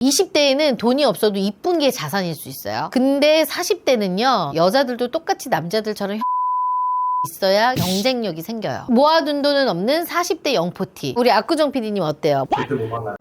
20대에는 돈이 없어도 이쁜 게 자산일 수 있어요. 근데 40대는요, 여자들도 똑같이 남자들처럼 있어야 경쟁력이 생겨요. 모아둔 돈은 없는 40대 영포티. 우리 압구정 PD님 어때요? 절대 못 만나요.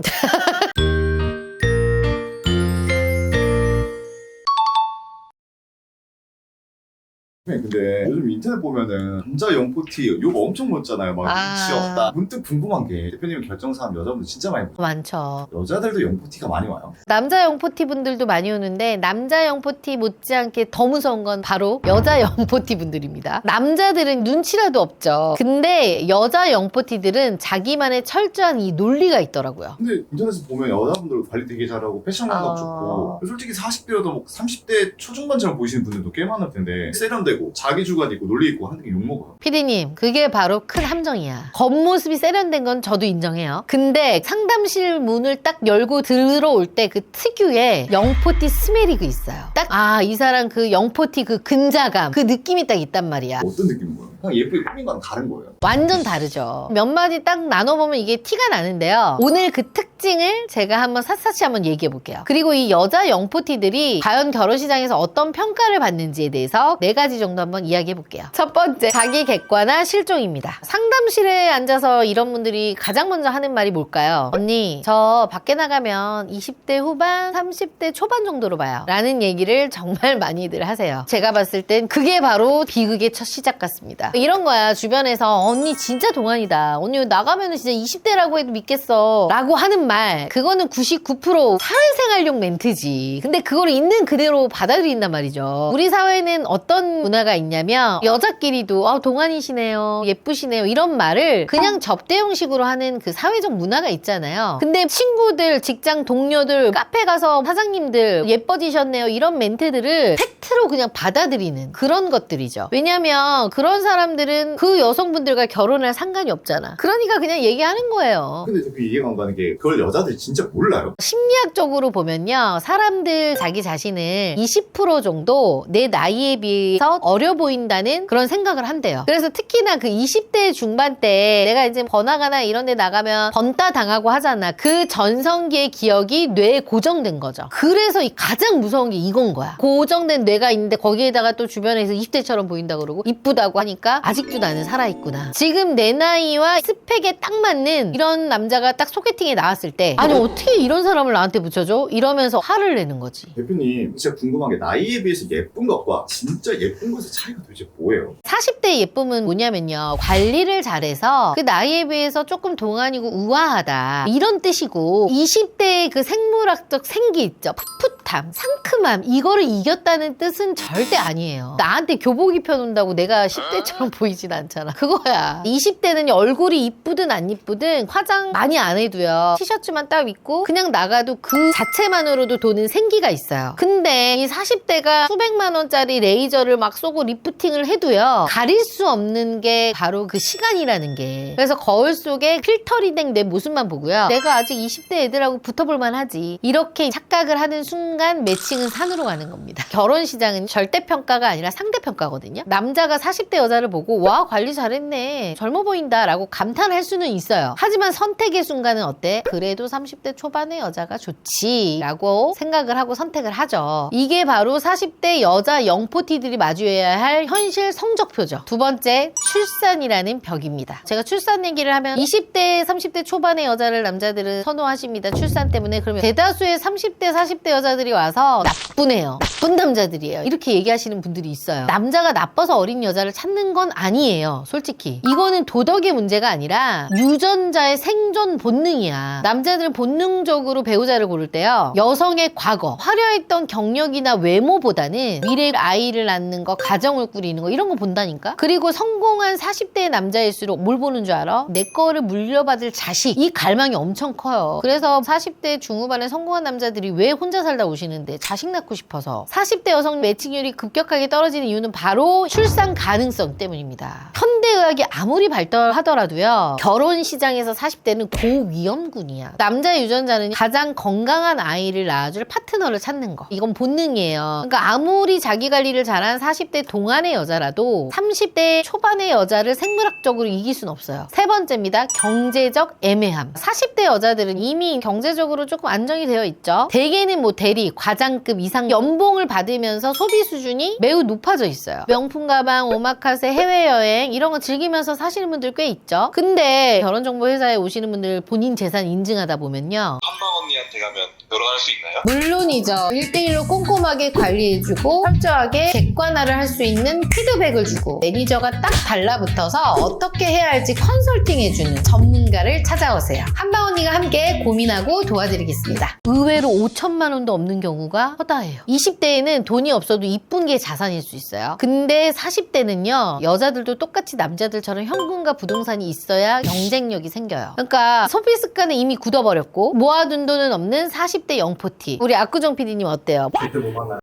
근데 요즘 인터넷 보면은 남자 영포티 욕 엄청 먹잖아요. 막 눈치 없다. 문득 궁금한 게 대표님 결정사항 여자분들 진짜 많이 보죠. 많죠. 여자들도 영포티가 많이 와요. 남자 영포티 분들도 많이 오는데 남자 영포티 못지않게 더 무서운 건 바로 여자 영포티 분들입니다. 남자들은 눈치라도 없죠. 근데 여자 영포티들은 자기만의 철저한 이 논리가 있더라고요. 근데 인터넷에서 보면 여자분들 관리 되게 잘하고 패션 감각 좋고 솔직히 40대여도 뭐 30대 초중반처럼 보이시는 분들도 꽤 많을 텐데 세련되고 자기 주관 있고 논리 있고 하는 게 욕먹어요. 피디님, 그게 바로 큰 함정이야. 겉모습이 세련된 건 저도 인정해요. 근데 상담실 문을 딱 열고 들어올 때 그 특유의 영포티 스멜이 있어요. 딱 이 사람 그 영포티 그 근자감, 그 느낌이 딱 있단 말이야. 어떤 느낌인 거예요? 그냥 예쁘게 꾸민 거랑 다른 거예요. 완전 다르죠. 몇 마디 딱 나눠보면 이게 티가 나는데요. 오늘 그 특징을 제가 한번 샅샅이 한번 얘기해 볼게요. 그리고 이 여자 영포티들이 과연 결혼시장에서 어떤 평가를 받는지에 대해서 4가지 정도 한번 이야기해 볼게요. 첫 번째, 자기 객관화 실종입니다. 상담실에 앉아서 이런 분들이 가장 먼저 하는 말이 뭘까요? 언니, 저 밖에 나가면 20대 후반, 30대 초반 정도로 봐요. 라는 얘기를 정말 많이들 하세요. 제가 봤을 땐 그게 바로 비극의 첫 시작 같습니다. 이런 거야. 주변에서 언니 진짜 동안이다. 언니 나가면 진짜 20대라고 해도 믿겠어. 라고 하는 말, 그거는 99% 사회생활용 멘트지. 근데 그걸 있는 그대로 받아들인단 말이죠. 우리 사회는 어떤 문화가 있냐면 여자끼리도 동안이시네요, 예쁘시네요, 이런 말을 그냥 접대 형식으로 하는 그 사회적 문화가 있잖아요. 근데 친구들, 직장 동료들, 카페 가서 사장님들 예뻐지셨네요, 이런 멘트들을 팩트로 그냥 받아들이는 그런 것들이죠. 왜냐면 그런 사람들은 그 여성분들과 결혼할 상관이 없잖아. 그러니까 그냥 얘기하는 거예요. 근데 저 이해가 안 가는 게 그걸 여자들이 진짜 몰라요? 심리학적으로 보면요, 사람들 자기 자신을 20% 정도 내 나이에 비해서 어려 보인다는 그런 생각을 한대요. 그래서 특히나 그 20대 중반 때 내가 이제 번화가나 이런 데 나가면 번따 당하고 하잖아. 그 전성기의 기억이 뇌에 고정된 거죠. 그래서 가장 무서운 게 이건 거야. 고정된 뇌가 있는데 거기에다가 또 주변에서 20대처럼 보인다 그러고 이쁘다고 하니까 아직도 나는 살아있구나. 지금 내 나이와 스펙에 딱 맞는 이런 남자가 딱 소개팅에 나왔을 때 아니 어떻게 이런 사람을 나한테 붙여줘? 이러면서 화를 내는 거지. 대표님 진짜 궁금한 게 나이에 비해서 예쁜 것과 진짜 예쁜 것의 차이가 도대체 뭐예요? 40대 예쁨은 뭐냐면요, 관리를 잘해서 그 나이에 비해서 조금 동안이고 우아하다 이런 뜻이고, 20대의 그 생물학적 생기 있죠, 풋풋함, 상큼함, 이거를 이겼다는 뜻은 절대 아니에요. 나한테 교복 입혀놓는다고 내가 10대처럼 보이진 않잖아. 그거야. 20대는 얼굴이 이쁘든 안 이쁘든 화장 많이 안 해도요, 티셔츠만 딱 입고 그냥 나가도 그 자체만으로도 도는 생기가 있어요. 근데 이 40대가 수백만 원짜리 레이저를 막 쏘고 리프팅을 해도요, 가릴 수 없는 게 바로 그 시간이라는 게. 그래서 거울 속에 필터링 된 내 모습만 보고요, 내가 아직 20대 애들하고 붙어볼만 하지, 이렇게 착각을 하는 순간 매칭은 산으로 가는 겁니다. 결혼 시장은 절대평가가 아니라 상대평가거든요. 남자가 40대 여자를 보고 와 관리 잘했네, 젊어 보인다 라고 감탄할 수는 있어요. 하지만 선택의 순간은 어때? 그래도 30대 초반의 여자가 좋지 라고 생각을 하고 선택을 하죠. 이게 바로 40대 여자 영포티들이 마주해야 할 현실 성적표죠. 두 번째, 출산이라는 벽입니다. 제가 출산 얘기를 하면 20대 30대 초반의 여자를 남자들은 선호하십니다, 출산 때문에. 그러면 대다수의 30대 40대 여자들이 와서 나쁘네요, 나쁜 남자들이에요, 이렇게 얘기하시는 분들이 있어요. 남자가 나빠서 어린 여자를 찾는 건 아니에요. 솔직히 이거는 도덕의 문제가 아니라 유전자의 생존 본능이야. 남자들은 본능적으로 배우자를 고를 때요, 여성의 과거, 화려했던 경력이나 외모보다는 미래 아이를 낳는 거, 가정을 꾸리는 거, 이런 거 본다니까. 그리고 성공한 40대의 남자일수록 뭘 보는 줄 알아? 내 거를 물려받을 자식, 이 갈망이 엄청 커요. 그래서 40대 중후반에 성공한 남자들이 왜 혼자 살다 오시는데? 자식 낳고 싶어서. 40대 여성 결혼 매칭률이 급격하게 떨어지는 이유는 바로 출산 가능성 때문입니다. 현대의학이 아무리 발달하더라도요, 결혼 시장에서 40대는 고위험군이야. 남자 유전자는 가장 건강한 아이를 낳아줄 파트너를 찾는 거. 이건 본능이에요. 그러니까 아무리 자기 관리를 잘한 40대 동안의 여자라도 30대 초반의 여자를 생물학적으로 이길 순 없어요. 세 번째입니다. 경제적 애매함. 40대 여자들은 이미 경제적으로 조금 안정이 되어 있죠. 대개는 뭐 대리, 과장급 이상 연봉을 받으면서 소비 수준이 매우 높아져 있어요. 명품 가방, 오마카세, 해외여행 이런 거 즐기면서 사시는 분들 꽤 있죠. 근데 결혼정보회사에 오시는 분들 본인 재산 인증하다 보면요, 한방 언니한테 가면 결혼할 수 있나요? 물론이죠. 1대1로 꼼꼼하게 관리해주고 철저하게 객관화를 할 수 있는 피드백을 주고 매니저가 딱 달라붙어서 어떻게 해야 할지 컨설팅해주는 전문가를 찾아오세요. 한방 언니가 함께 고민하고 도와드리겠습니다. 의외로 5천만 원도 없는 경우가 허다해요. 20대에는 돈이 없어도 이쁜 게 자산일 수 있어요. 근데 40대는요, 여자들도 똑같이 남자들처럼 현금과 부동산이 있어야 경쟁력이 생겨요. 그러니까 소비 습관은 이미 굳어버렸고 모아둔 돈은 없는 40대 영포티. 우리 압구정 PD님 어때요? 그때 못 만나요.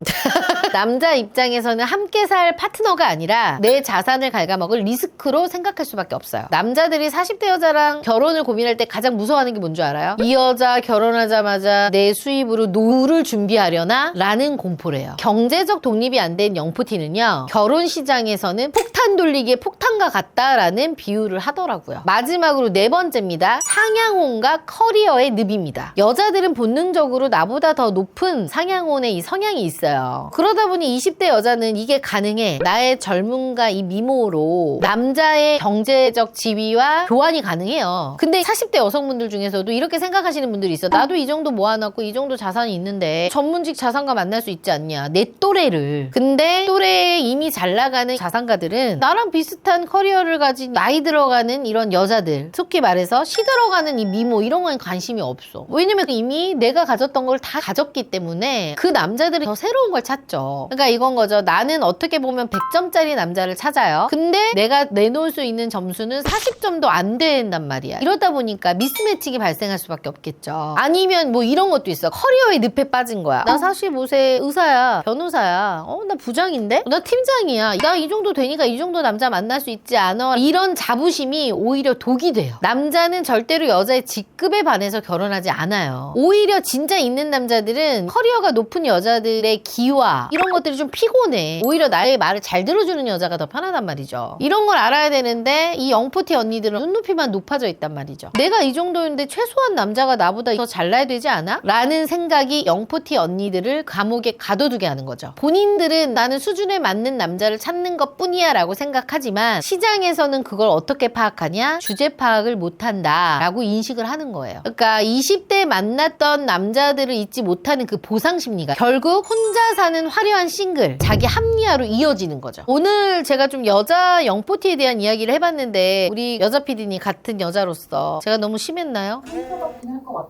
남자 입장에서는 함께 살 파트너가 아니라 내 자산을 갉아먹을 리스크로 생각할 수밖에 없어요. 남자들이 40대 여자랑 결혼을 고민할 때 가장 무서워하는 게 뭔 줄 알아요? 이 여자 결혼하자마자 내 수입으로 노후를 준비하려나? 라는 공포래요. 경제적 독립이 안 된 영포티는요, 결혼 시장에서는 폭탄 돌리기에 폭탄과 같다라는 비유를 하더라고요. 마지막으로 네 번째입니다. 상향혼과 커리어의 늪입니다. 여자들은 본능적으로 나보다 더 높은 상향혼의 이 성향이 있어요. 그러다 보니 20대 여자는 이게 가능해. 나의 젊음과 이 미모로 남자의 경제적 지위와 교환이 가능해요. 근데 40대 여성분들 중에서도 이렇게 생각하시는 분들이 있어. 나도 이 정도 모아놨고 이 정도 자산이 있는데 전문직 자산가 만날 수 있지 않냐. 내 또래를. 근데 또래에 이미 잘 나가는 자산가들은 나랑 비슷한 커리어를 가진 나이 들어가는 이런 여자들, 속히 말해서 시들어가는 이 미모 이런 건 관심이 없어. 왜냐면 이미 내가 가졌던 걸 다 가졌기 때문에 그 남자들은 더 새로운 걸 찾죠. 그러니까 이건 거죠. 나는 어떻게 보면 100점짜리 남자를 찾아요. 근데 내가 내놓을 수 있는 점수는 40점도 안 된단 말이야. 이러다 보니까 미스매칭이 발생할 수밖에 없겠죠. 아니면 뭐 이런 것도 있어. 커리어의 늪에 빠진 거야. 나 45세 의사야, 변호사야, 나 부장인데? 나 팀장이야. 나 이 정도 되니까 이 정도 남자 만날 수 있지 않아? 이런 자부심이 오히려 독이 돼요. 남자는 절대로 여자의 직급에 반해서 결혼하지 않아요. 오히려 진짜 있는 남자들은 커리어가 높은 여자들의 기와 이런 것들이 좀 피곤해. 오히려 나의 말을 잘 들어주는 여자가 더 편하단 말이죠. 이런 걸 알아야 되는데 이 영포티 언니들은 눈높이만 높아져 있단 말이죠. 내가 이 정도인데 최소한 남자가 나보다 더 잘나야 되지 않아? 라는 생각이 영포티 언니들을 감옥에 가둬두게 하는 거죠. 본인들은 나는 수준에 맞는 남자를 찾는 것 뿐이야 라고 생각하지만 시장에서는 그걸 어떻게 파악하냐? 주제 파악을 못한다 라고 인식을 하는 거예요. 그러니까 20대 만났던 남자들을 잊지 못하는 그 보상 심리가 결국 혼자 사는 화려한 싱글, 자기 합리화로 이어지는 거죠. 오늘 제가 좀 여자 영포티에 대한 이야기를 해봤는데 우리 여자 PD님 같은 여자로서 제가 너무 심했나요?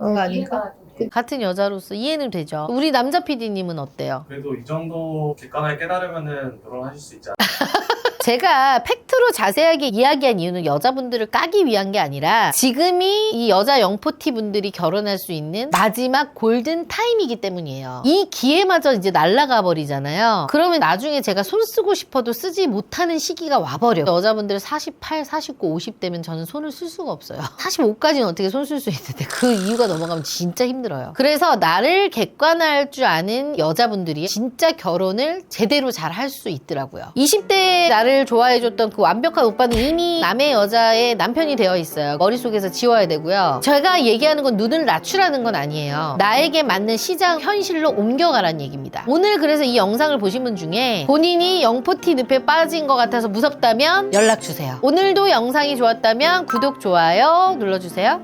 아닌가? 같은 여자로서 이해는 되죠. 우리 남자 PD님은 어때요? 그래도 이 정도 객관하게 깨달으면은 결혼하실 수 있지 않나요? 제가 팩트로 자세하게 이야기한 이유는 여자분들을 까기 위한 게 아니라 지금이 이 여자 영포티 분들이 결혼할 수 있는 마지막 골든 타임이기 때문이에요. 이 기회마저 이제 날아가 버리잖아요. 그러면 나중에 제가 손 쓰고 싶어도 쓰지 못하는 시기가 와버려요. 여자분들 48, 49, 50대면 저는 손을 쓸 수가 없어요. 45까지는 어떻게 손 쓸 수 있는데 그 이유가 넘어가면 진짜 힘들어요. 그래서 나를 객관화할 줄 아는 여자분들이 진짜 결혼을 제대로 잘 할 수 있더라고요. 20대 나를 좋아해줬던 그 완벽한 오빠는 이미 남의 여자의 남편이 되어 있어요. 머릿속에서 지워야 되고요. 제가 얘기하는 건 눈을 낮추라는 건 아니에요. 나에게 맞는 시장 현실로 옮겨가라는 얘기입니다. 오늘 그래서 이 영상을 보신 분 중에 본인이 영포티 늪에 빠진 것 같아서 무섭다면 연락주세요. 오늘도 영상이 좋았다면 구독, 좋아요 눌러주세요.